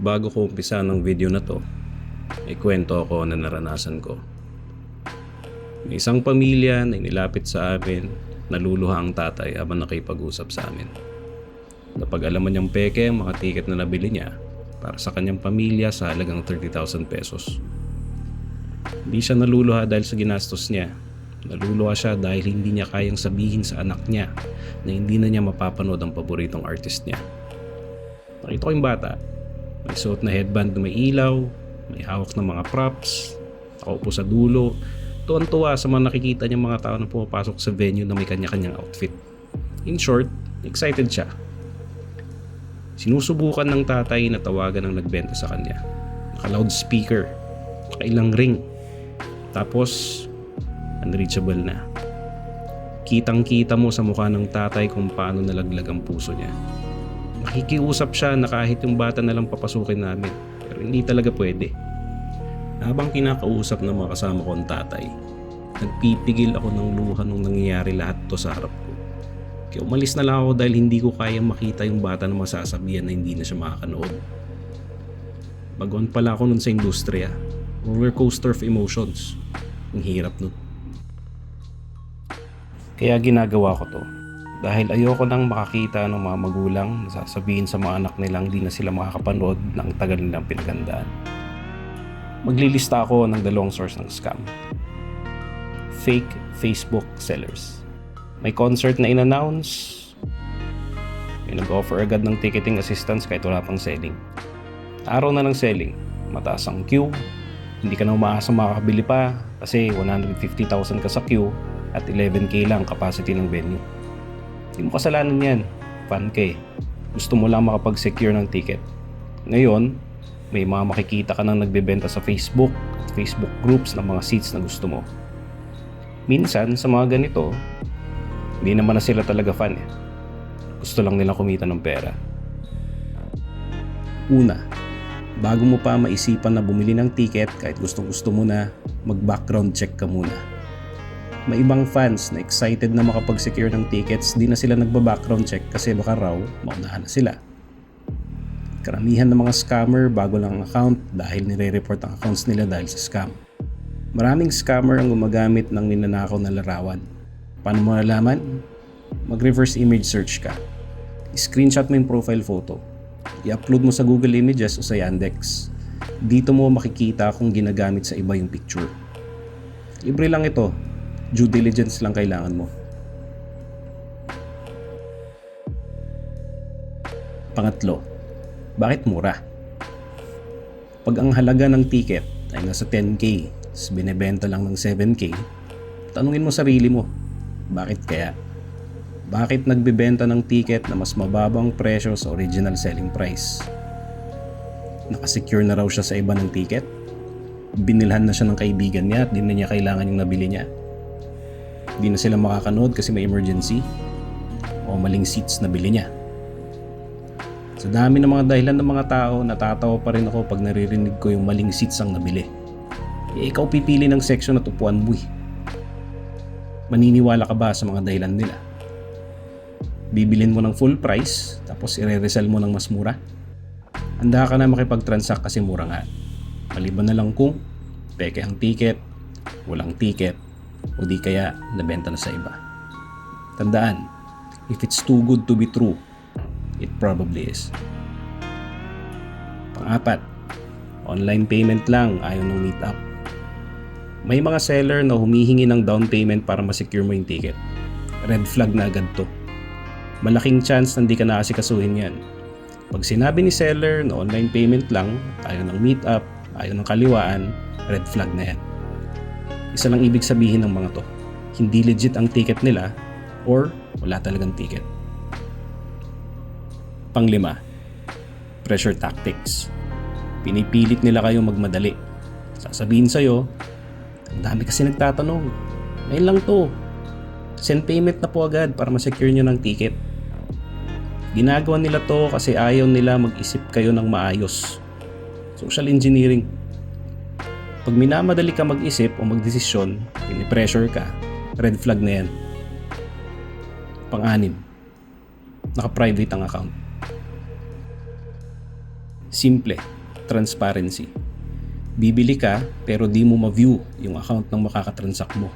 Bago ko umpisa ng video na to, may kwento ako na naranasan ko. May isang pamilya na inilapit sa amin, naluluha ang tatay habang nakipag-usap sa amin. Napag-alaman niyang peke ang mga tiket na nabili niya para sa kanyang pamilya sa halagang 30,000 pesos. Hindi siya naluluha dahil sa ginastos niya. Naluluha siya dahil hindi niya kayang sabihin sa anak niya na hindi na niya mapapanood ang paboritong artist niya. Nakita ko yung bata. May suot na headband na may ilaw, may hawak ng mga props, nakaupo sa dulo. Tuwan-tuwa sa mga nakikita niyang mga tao na pumapasok sa venue na may kanya-kanyang outfit. In short, excited siya. Sinusubukan ng tatay na tawagan ang nagbenta sa kanya. Naka-loudspeaker, nakailang ring. Tapos, unreachable na. Kitang-kita mo sa mukha ng tatay kung paano nalaglag ang puso niya. Nakikiusap siya na kahit yung bata na lang papasukin namin, pero hindi talaga pwede. Habang kinakausap ng mga kasama ko ang tatay, nagpipigil ako ng luha nung nangyayari lahat to sa harap ko. Kaya umalis na lang ako dahil hindi ko kayang makita yung bata na masasabihan na hindi na siya makakanood. Baguhan pala ako nun sa industriya. Roller coaster of emotions. Ang hirap nun. Kaya ginagawa ko to. Dahil ayoko nang makakita ng mga magulang na sasabihin sa mga anak nilang di na sila makakapanood ng tagal nilang pinagandaan. Maglilista ako ng dalawang source ng scam. Fake Facebook sellers. May concert na in-announce. May nag-offer agad ng ticketing assistance kahit wala pang selling. Araw na ng selling. Mataas ang queue. Hindi ka na umaasa makakabili pa kasi 150,000 ka sa queue at 11K lang capacity ng venue. Hindi mo kasalanan yan. Fan ka eh. Gusto mo lang makapag-secure ng ticket. Ngayon, may mga makikita ka nang nagbebenta sa Facebook at Facebook groups ng mga seats na gusto mo. Minsan, sa mga ganito, hindi naman na sila talaga fan eh. Gusto lang nila kumita ng pera. Una, bago mo pa maisipan na bumili ng ticket kahit gustong-gusto mo na, mag-background check ka muna. May ibang fans na excited na makapag-secure ng tickets, di na sila nagba-background check kasi baka raw maunahan na sila. Karamihan ng mga scammer bago lang ang account dahil nire-report ang accounts nila dahil sa scam. Maraming scammer ang gumagamit ng ninanakaw na larawan. Paano mo nalaman? Mag-reverse image search ka. I-screenshot mo yung profile photo. I-upload mo sa Google Images o sa Yandex. Dito mo makikita kung ginagamit sa iba yung picture. Libre lang ito. Due diligence lang kailangan mo. Pangatlo, bakit mura? Pag ang halaga ng ticket ay nasa 10K, tapos binebenta lang ng 7K, tanungin mo sarili mo, bakit kaya? Bakit nagbebenta ng ticket na mas mababang presyo sa original selling price? Nakasecure na raw siya sa iba ng ticket? Binilhan na siya ng kaibigan niya at di na niya kailangan yung nabili niya? Di na sila makakanood kasi may emergency? O maling seats na bili niya? Sa dami ng mga dahilan ng mga tao, natatawa pa rin ako pag naririnig ko yung maling seats ang nabili. Ikaw pipili ng section at upuan mo eh. Maniniwala ka ba sa mga dahilan nila? Bibilin mo ng full price, tapos ire-resell mo ng mas mura? Handa ka na makipag-transact kasi mura nga. Maliban na lang kung peke ang ticket, walang ticket, o di kaya nabenta na sa iba. Tandaan, if it's too good to be true, it probably is. Pang-apat, online payment lang ayaw ng meetup. May mga seller na humihingi ng down payment para ma-secure mo yung ticket. Red flag na agad to. Malaking chance na hindi ka naasikasuhin yan. Pag sinabi ni seller na online payment lang, ayaw ng meetup, ayaw ng kaliwaan, red flag na yan. Isa lang ibig sabihin ng mga to. Hindi legit ang ticket nila or wala talagang ticket. Panglima, pressure tactics. Pinipilit nila kayong magmadali. Sasabihin sa'yo, ang dami kasi nagtatanong. Ngayon lang to. Send payment na po agad para ma-secure nyo ng ticket. Ginagawa nila to kasi ayaw nila mag-isip kayo ng maayos. Social engineering. Pag minamadali ka mag-isip o magdesisyon, pinipressure ka, red flag na yan. Pang-anim, naka-private ang account. Simple, transparency. Bibili ka pero di mo ma-view yung account ng makakatransact mo.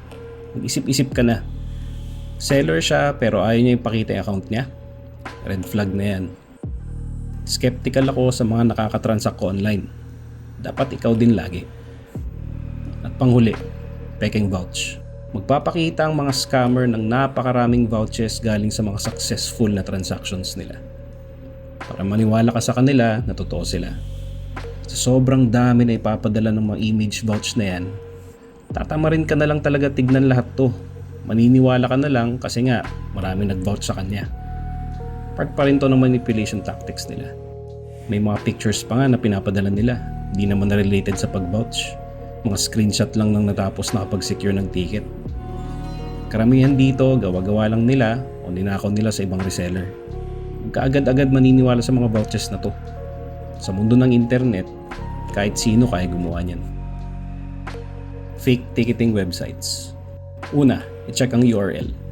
Mag-isip-isip ka na. Seller siya pero ayaw niya ipakita yung account niya. Red flag na yan. Skeptical ako sa mga nakakatransact ko online. Dapat ikaw din lagi. At panghuli, peking vouch. Magpapakita ang mga scammer ng napakaraming vouchers galing sa mga successful na transactions nila. Para maniwala ka sa kanila na totoo sila. Sa sobrang dami na ipapadala ng mga image vouch na yan, tatamarin ka na lang talaga tignan lahat to. Maniniwala ka na lang kasi nga marami nag-vouch sa kanya. Part pa rin to ng manipulation tactics nila. May mga pictures pa nga na pinapadala nila, di naman na related sa pag-vouch. Mga screenshot lang nang natapos nakapag-secure ng ticket. Karamihan dito, gawa-gawa lang nila o ninakaw nila sa ibang reseller. Kaagad-agad maniniwala sa mga vouchers na to. Sa mundo ng internet, kahit sino kaya gumawa niyan. Fake ticketing websites. Una, i-check ang URL.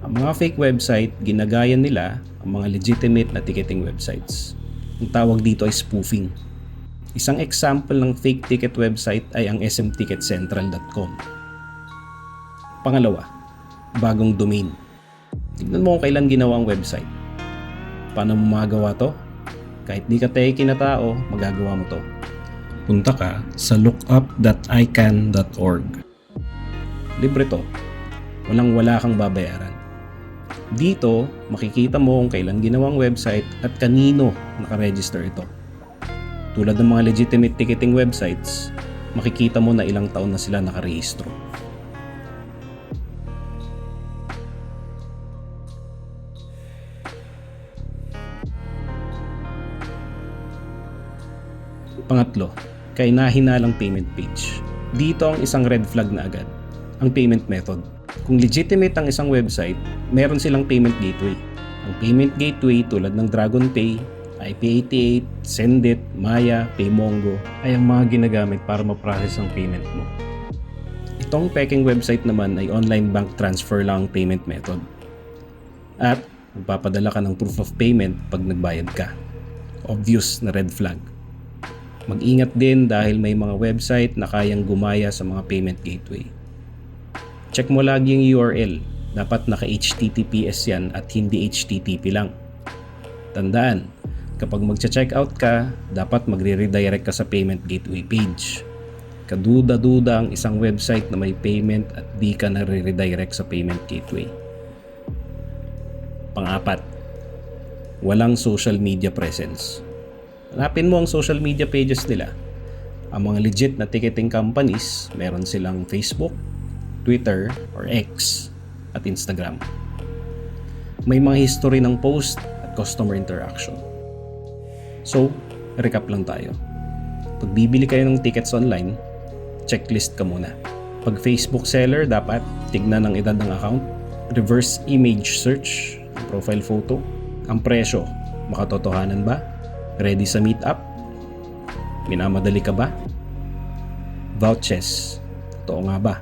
Ang mga fake website, ginagaya nila ang mga legitimate na ticketing websites. Ang tawag dito ay spoofing. Isang example ng fake ticket website ay ang smticketcentral.com. Pangalawa, bagong domain. Tignan mo kung kailan ginawa ang website. Paano mo magawa to? Kahit di ka teki na tao, magagawa mo to. Punta ka sa lookup.ican.org. Libre to. Walang-wala kang babayaran. Dito, makikita mo kung kailan ginawang website at kanino nakaregister ito. Tulad ng mga legitimate ticketing websites, makikita mo na ilang taon na sila nakarehistro. Pangatlo, kahinahinalang payment page. Dito ang isang red flag na agad, ang payment method. Kung legitimate ang isang website, meron silang payment gateway. Ang payment gateway tulad ng DragonPay, IP88, Sendit, Maya, Paymongo ay ang mga ginagamit para ma-process ang payment mo. Itong peking website naman ay online bank transfer lang ang payment method. At magpapadala ka ng proof of payment pag nagbayad ka. Obvious na red flag. Mag-ingat din dahil may mga website na kayang gumaya sa mga payment gateway. Check mo lagi yung URL. Dapat naka-HTTPS yan at hindi HTTP lang. Tandaan, kapag magcha-checkout ka, dapat magre-redirect ka sa payment gateway page. Kaduda-duda ang isang website na may payment at di ka nare-redirect sa payment gateway. Pang-apat, walang social media presence. Hanapin mo ang social media pages nila. Ang mga legit na ticketing companies, meron silang Facebook, Twitter or X at Instagram. May mga history ng post at customer interaction. So, recap lang tayo. Pag bibili kayo ng tickets online, checklist ka muna. Pag Facebook seller, dapat tignan ang edad ng account, reverse image search, profile photo, ang presyo, makatotohanan ba? Ready sa meetup? Minamadali ka ba? Vouchers, totoo nga ba?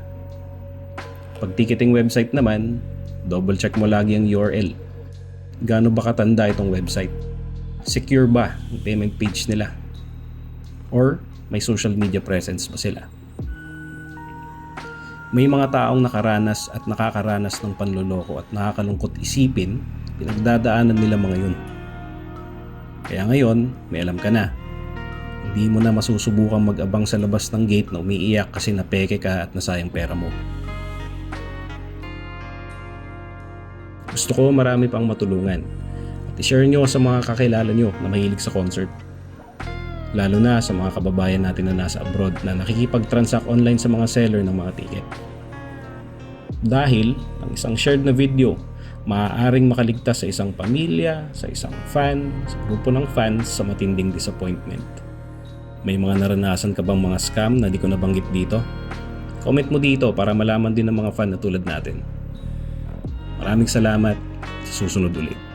Pag ticketing website naman, double check mo lagi ang URL. Gaano ba katanda itong website? Secure ba ang payment page nila? Or may social media presence ba sila? May mga taong nakaranas at nakakaranas ng panloloko at nakakalungkot isipin, pinagdadaanan nila mga yun. Kaya ngayon, may alam ka na. Hindi mo na masusubukang mag-abang sa labas ng gate na umiiyak kasi napeke ka at nasayang pera mo. Gusto ko marami pang matulungan at i-share nyo sa mga kakilala nyo na mahilig sa concert. Lalo na sa mga kababayan natin na nasa abroad na nakikipag-transact online sa mga seller ng mga ticket. Dahil ang isang shared na video, maaaring makaligtas sa isang pamilya, sa isang fan, sa grupo ng fans sa matinding disappointment. May mga naranasan ka bang mga scam na di ko nabanggit dito? Comment mo dito para malaman din ng mga fan na tulad natin. Maraming salamat. Sa susunod ulit.